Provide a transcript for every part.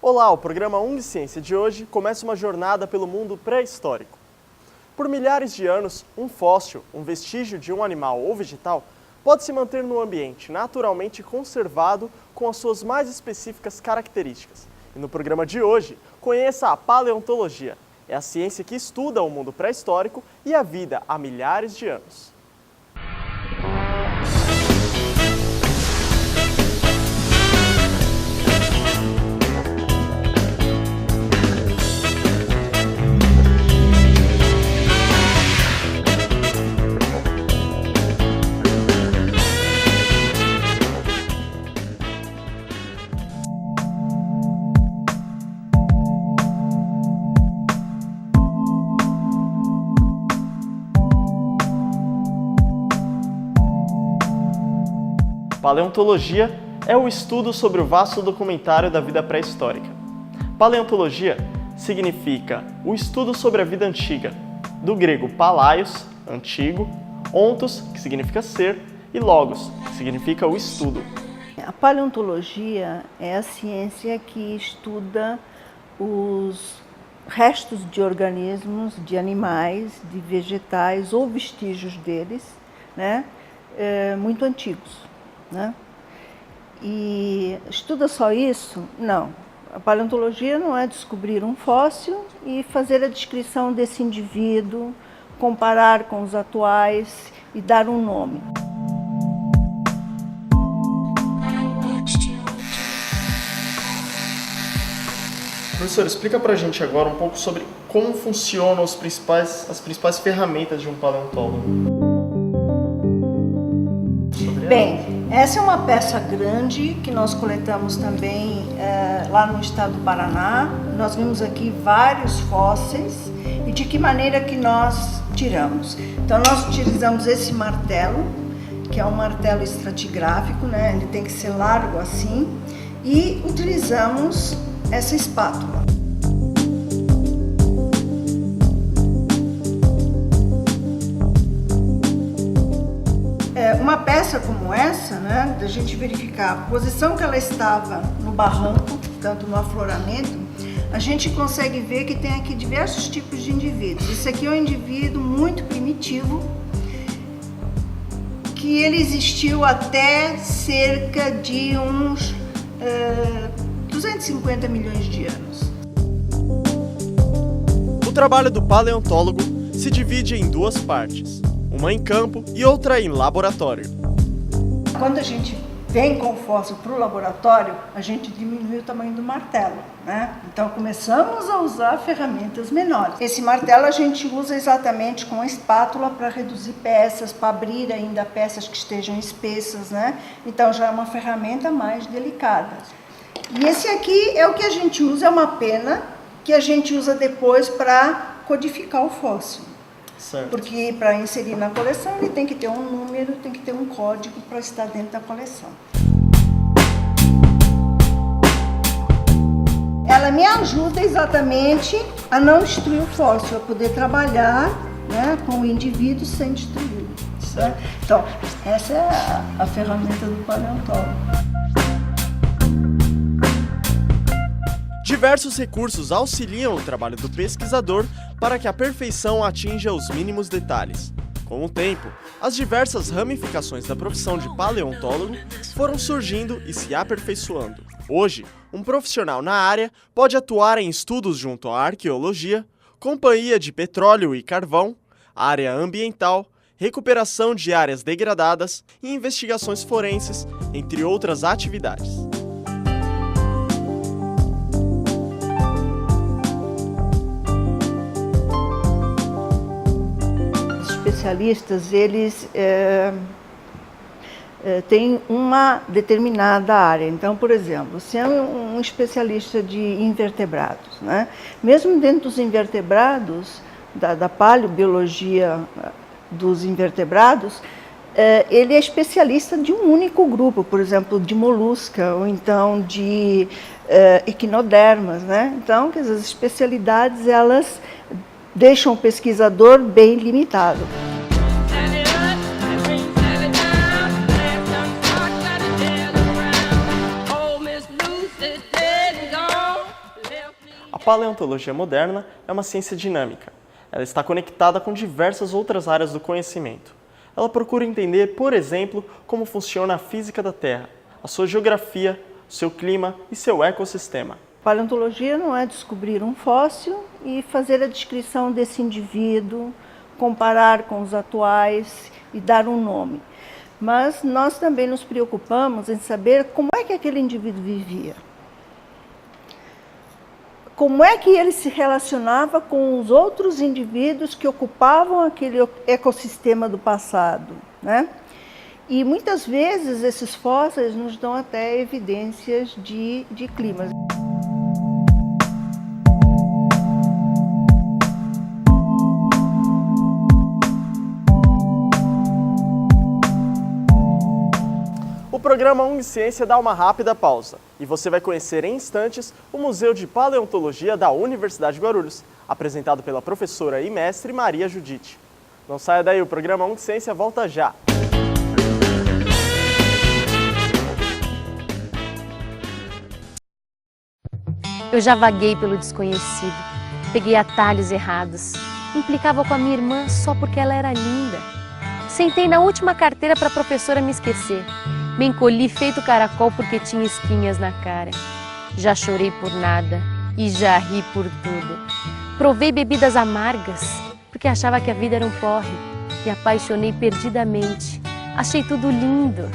Olá, o programa Unisciência de hoje começa uma jornada pelo mundo pré-histórico. Por milhares de anos, um fóssil, um vestígio de um animal ou vegetal, pode se manter no ambiente naturalmente conservado com as suas mais específicas características. E no programa de hoje, conheça a paleontologia. É a ciência que estuda o mundo pré-histórico e a vida há milhares de anos. Paleontologia é o estudo sobre o vasto documentário da vida pré-histórica. Paleontologia significa o estudo sobre a vida antiga, do grego palaios, antigo, ontos, que significa ser, e logos, que significa o estudo. A paleontologia é a ciência que estuda os restos de organismos, de animais, de vegetais ou vestígios deles, né, muito antigos. E estuda só isso? Não. A paleontologia não é descobrir um fóssil e fazer a descrição desse indivíduo, comparar com os atuais e dar um nome. Professor, explica pra gente agora um pouco sobre como funcionam as principais ferramentas de um paleontólogo. Bem, essa é uma peça grande que nós coletamos também lá no estado do Paraná. Nós vimos aqui vários fósseis e de que maneira que nós tiramos. Então nós utilizamos esse martelo, que é um martelo estratigráfico, né? Ele tem que ser largo assim, e utilizamos essa espátula. Uma peça como essa, né, da gente verificar a posição que ela estava no barranco, tanto no afloramento, a gente consegue ver que tem aqui diversos tipos de indivíduos. Esse aqui é um indivíduo muito primitivo, que ele existiu até cerca de uns 250 milhões de anos. O trabalho do paleontólogo se divide em duas partes. Uma em campo e outra em laboratório. Quando a gente vem com o fóssil para o laboratório, a gente diminui o tamanho do martelo, né? Então começamos a usar ferramentas menores. Esse martelo a gente usa exatamente com a espátula para reduzir peças, para abrir ainda peças que estejam espessas, né? Então já é uma ferramenta mais delicada. E esse aqui é o que a gente usa, é uma pena que a gente usa depois para codificar o fóssil. Certo. Porque para inserir na coleção ele tem que ter um número, tem que ter um código para estar dentro da coleção. Ela me ajuda exatamente a não destruir o fóssil, a poder trabalhar, né, com o indivíduo sem destruí-lo. Né? Então, essa é a ferramenta do paleontólogo. Diversos recursos auxiliam o trabalho do pesquisador para que a perfeição atinja os mínimos detalhes. Com o tempo, as diversas ramificações da profissão de paleontólogo foram surgindo e se aperfeiçoando. Hoje, um profissional na área pode atuar em estudos junto à arqueologia, companhia de petróleo e carvão, área ambiental, recuperação de áreas degradadas e investigações forenses, entre outras atividades. Especialistas, eles têm uma determinada área. Então, por exemplo, se é um especialista de invertebrados, né? Mesmo dentro dos invertebrados, da paleobiologia dos invertebrados, ele é especialista de um único grupo, por exemplo, de molusca ou então de equinodermas, né? Então, as especialidades, elas deixam o pesquisador bem limitado. paleontologia moderna é uma ciência dinâmica. Ela está conectada com diversas outras áreas do conhecimento. Ela procura entender, por exemplo, como funciona a física da Terra, a sua geografia, seu clima e seu ecossistema. Paleontologia não é descobrir um fóssil e fazer a descrição desse indivíduo, comparar com os atuais e dar um nome. Mas nós também nos preocupamos em saber como é que aquele indivíduo vivia. Como é que ele se relacionava com os outros indivíduos que ocupavam aquele ecossistema do passado, né? E muitas vezes esses fósseis nos dão até evidências de climas. O programa Ciência dá uma rápida pausa e você vai conhecer em instantes o Museu de Paleontologia da Universidade de Guarulhos, apresentado pela professora e mestre Maria Judite. Não saia daí, o programa Ciência volta já! Eu já vaguei pelo desconhecido, peguei atalhos errados, implicava com a minha irmã só porque ela era linda. Sentei na última carteira para a professora me esquecer. Me encolhi feito caracol porque tinha espinhas na cara. Já chorei por nada e já ri por tudo. Provei bebidas amargas porque achava que a vida era um porre. Me apaixonei perdidamente. Achei tudo lindo.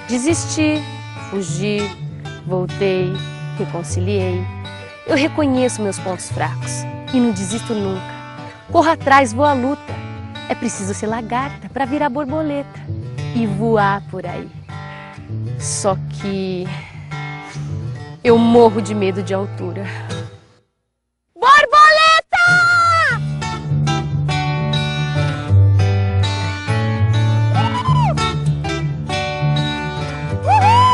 Desisti, fugi, voltei, reconciliei. Eu reconheço meus pontos fracos e não desisto nunca. Corro atrás, vou à luta. É preciso ser lagarta para virar borboleta e voar por aí. Só que eu morro de medo de altura. Borboleta! Borboleta!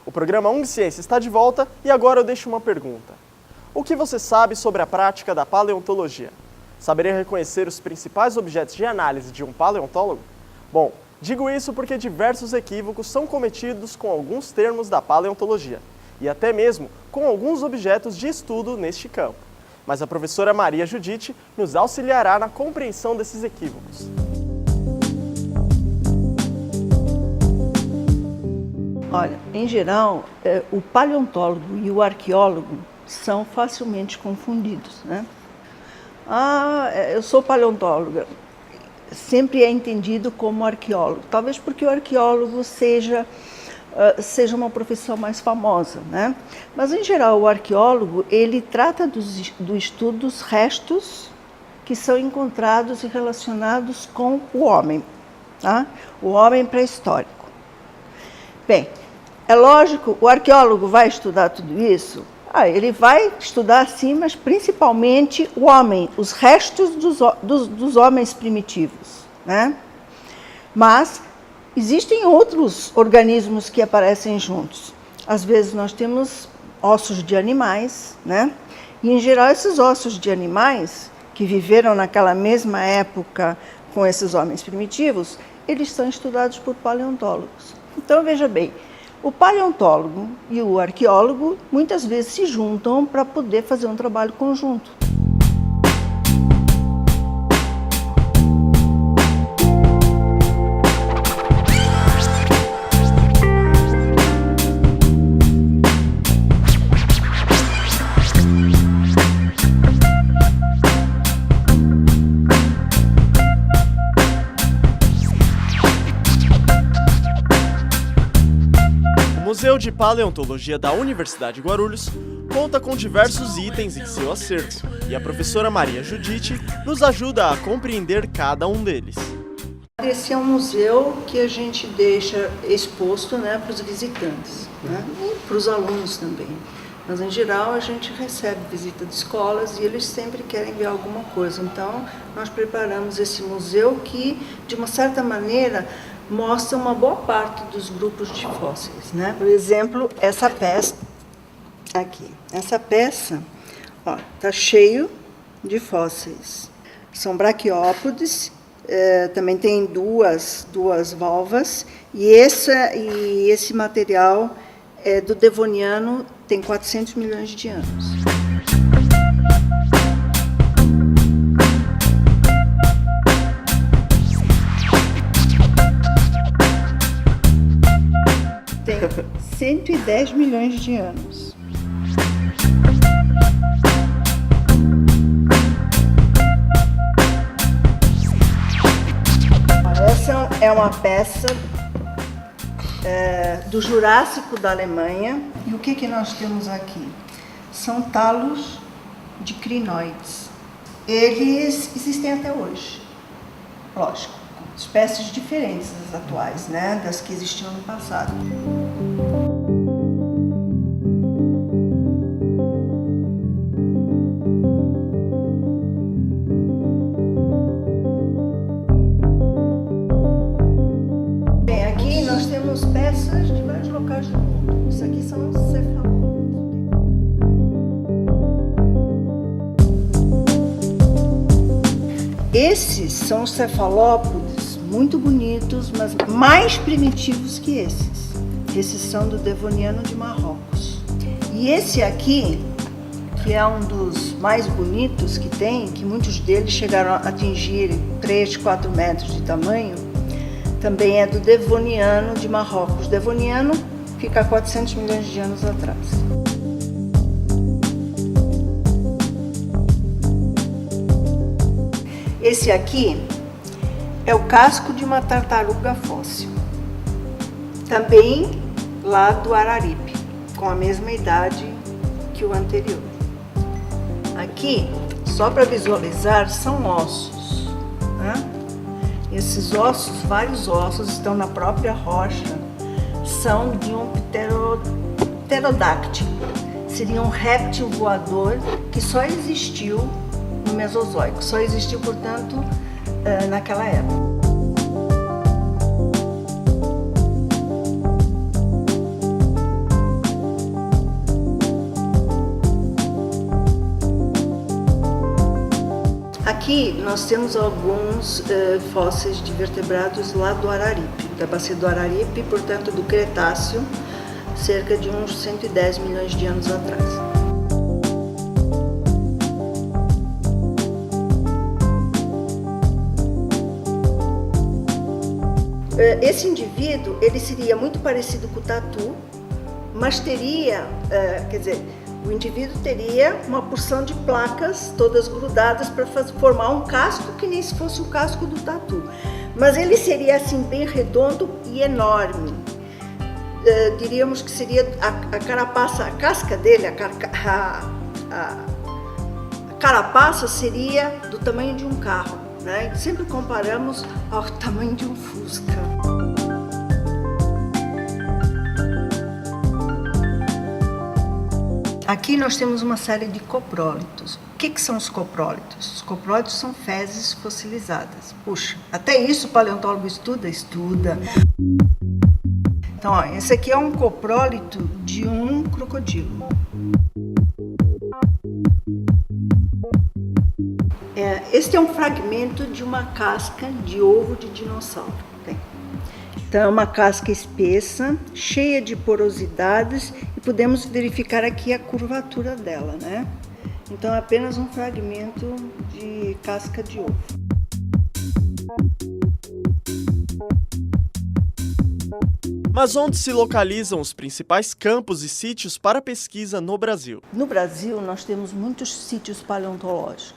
O programa Ciência está de volta e agora eu deixo uma pergunta. O que você sabe sobre a prática da paleontologia? Saberia reconhecer os principais objetos de análise de um paleontólogo? Bom, digo isso porque diversos equívocos são cometidos com alguns termos da paleontologia e até mesmo com alguns objetos de estudo neste campo. Mas a professora Maria Judite nos auxiliará na compreensão desses equívocos. Olha, em geral, o paleontólogo e o arqueólogo são facilmente confundidos, né? Eu sou paleontóloga. Sempre é entendido como arqueólogo, talvez porque o arqueólogo seja uma profissão mais famosa, né? Mas, em geral, o arqueólogo, ele trata do estudo dos restos que são encontrados e relacionados com o homem, tá? O homem pré-histórico. Bem, é lógico, o arqueólogo vai estudar tudo isso? Ele vai estudar sim, mas principalmente o homem, os restos dos homens primitivos, né? Mas existem outros organismos que aparecem juntos. Às vezes nós temos ossos de animais, né? E em geral esses ossos de animais que viveram naquela mesma época com esses homens primitivos, eles são estudados por paleontólogos. Então, veja bem, o paleontólogo e o arqueólogo muitas vezes se juntam para poder fazer um trabalho conjunto. O Museu de Paleontologia da Universidade de Guarulhos conta com diversos itens em seu acervo e a professora Maria Judite nos ajuda a compreender cada um deles. Esse é um museu que a gente deixa exposto, né, para os visitantes, né, e para os alunos também. Mas, em geral, a gente recebe visita de escolas e eles sempre querem ver alguma coisa. Então, nós preparamos esse museu que, de uma certa maneira, mostra uma boa parte dos grupos de fósseis, né? Por exemplo, essa peça aqui. Essa peça está cheio de fósseis. São braquiópodes. Também tem duas valvas, e esse material é do Devoniano, tem 400 milhões de anos. Tem 110 milhões de anos. Essa é uma peça do Jurássico da Alemanha. E o que nós temos aqui? São talos de crinoides. Eles existem até hoje, lógico, espécies diferentes das atuais, né, das que existiam no passado. Peças de vários locais do mundo. Isso aqui são os cefalópodes. Esses são os cefalópodes muito bonitos, mas mais primitivos que esses. Esses são do Devoniano de Marrocos. E esse aqui, que é um dos mais bonitos que tem, que muitos deles chegaram a atingir 3, 4 metros de tamanho, também é do Devoniano de Marrocos. Devoniano fica há 400 milhões de anos atrás. Esse aqui é o casco de uma tartaruga fóssil. Também lá do Araripe, com a mesma idade que o anterior. Aqui, só para visualizar, são ossos, né? Esses ossos, vários ossos, estão na própria rocha, são de um pterodáctilo. Seria um réptil voador que só existiu no Mesozoico, só existiu, portanto, naquela época. Aqui nós temos alguns fósseis de vertebrados lá do Araripe, da bacia do Araripe, portanto do Cretáceo, cerca de uns 110 milhões de anos atrás. Esse indivíduo, ele seria muito parecido com o tatu, mas teria, o indivíduo teria uma porção de placas todas grudadas para formar um casco que nem se fosse o casco do tatu. Mas ele seria assim bem redondo e enorme. Diríamos que seria a carapaça, a casca dele, a carapaça seria do tamanho de um carro, né? Sempre comparamos ao tamanho de um Fusca. Aqui nós temos uma série de coprólitos. O que são os coprólitos? Os coprólitos são fezes fossilizadas. Puxa, até isso o paleontólogo estuda. Então, ó, esse aqui é um coprólito de um crocodilo. Este é um fragmento de uma casca de ovo de dinossauro. Então, é uma casca espessa, cheia de porosidades, e podemos verificar aqui a curvatura dela, né? Então, é apenas um fragmento de casca de ovo. Mas onde se localizam os principais campos e sítios para pesquisa no Brasil? No Brasil, nós temos muitos sítios paleontológicos,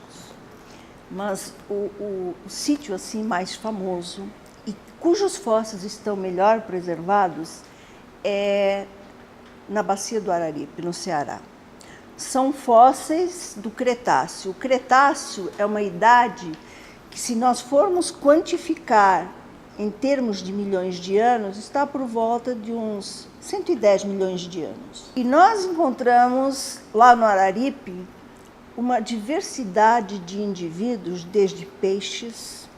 mas o sítio assim mais famoso e cujos fósseis estão melhor preservados é na bacia do Araripe, no Ceará. São fósseis do Cretáceo. O Cretáceo é uma idade que, se nós formos quantificar em termos de milhões de anos, está por volta de uns 110 milhões de anos. E nós encontramos lá no Araripe uma diversidade de indivíduos, desde peixes,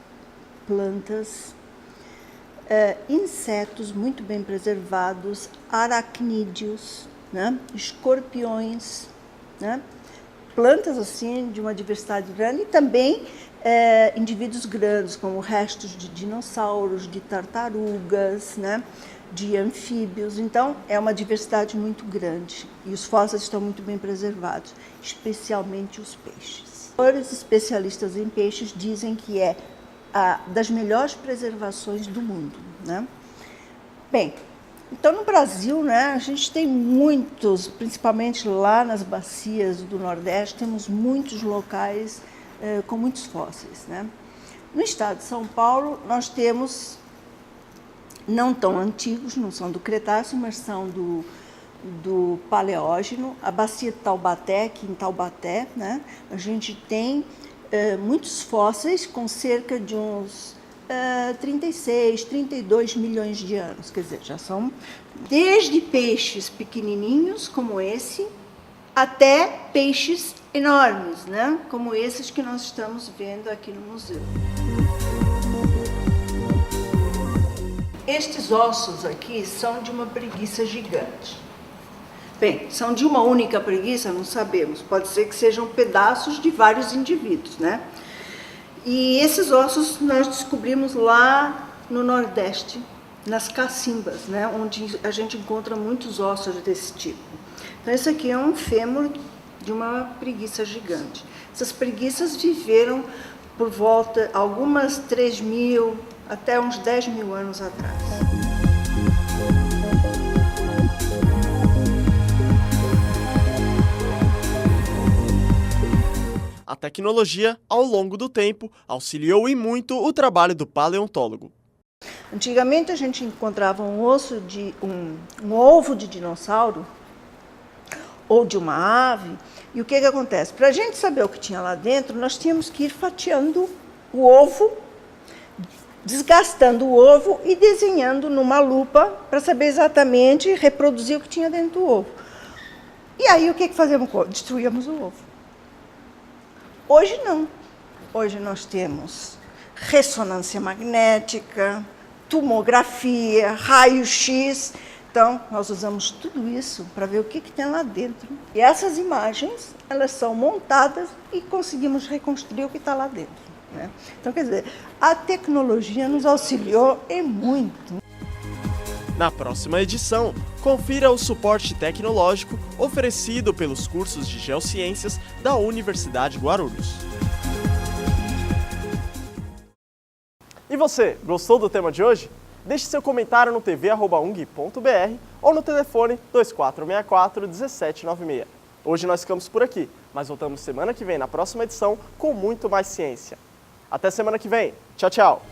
plantas, insetos muito bem preservados, aracnídeos, né? Escorpiões, né? Plantas assim de uma diversidade grande e também indivíduos grandes, como restos de dinossauros, de tartarugas, né? De anfíbios. Então, é uma diversidade muito grande e os fósseis estão muito bem preservados, especialmente os peixes. Os especialistas em peixes dizem que é das melhores preservações do mundo, né? Bem, então no Brasil, né, a gente tem muitos, principalmente lá nas bacias do Nordeste, temos muitos locais com muitos fósseis, né? No estado de São Paulo, nós temos, não tão antigos, não são do Cretáceo, mas são do Paleógeno, a bacia de Taubaté, aqui em Taubaté, né? A gente tem muitos fósseis com cerca de uns 36, 32 milhões de anos, quer dizer, já são desde peixes pequenininhos, como esse, até peixes enormes, né? Como esses que nós estamos vendo aqui no museu. Estes ossos aqui são de uma preguiça gigante. Bem, são de uma única preguiça? Não sabemos. Pode ser que sejam pedaços de vários indivíduos, né? E esses ossos nós descobrimos lá no Nordeste, nas cacimbas, né? Onde a gente encontra muitos ossos desse tipo. Então, esse aqui é um fêmur de uma preguiça gigante. Essas preguiças viveram por volta, algumas 3.000 até uns 10.000 anos atrás. A tecnologia, ao longo do tempo, auxiliou e muito o trabalho do paleontólogo. Antigamente a gente encontrava um osso de um ovo de dinossauro ou de uma ave, e o que acontece? Para a gente saber o que tinha lá dentro, nós tínhamos que ir fatiando o ovo, desgastando o ovo e desenhando numa lupa para saber exatamente reproduzir o que tinha dentro do ovo. E aí o que fazíamos? Destruíamos o ovo. Hoje não. Hoje nós temos ressonância magnética, tomografia, raio-x. Então, nós usamos tudo isso para ver o que tem lá dentro. E essas imagens, elas são montadas e conseguimos reconstruir o que está lá dentro, né? Então, quer dizer, a tecnologia nos auxiliou e muito. Na próxima edição, confira o suporte tecnológico oferecido pelos cursos de Geociências da Universidade Guarulhos. E você, gostou do tema de hoje? Deixe seu comentário no tv@ung.br ou no telefone 2464-1796. Hoje nós ficamos por aqui, mas voltamos semana que vem na próxima edição com muito mais ciência. Até semana que vem. Tchau, tchau!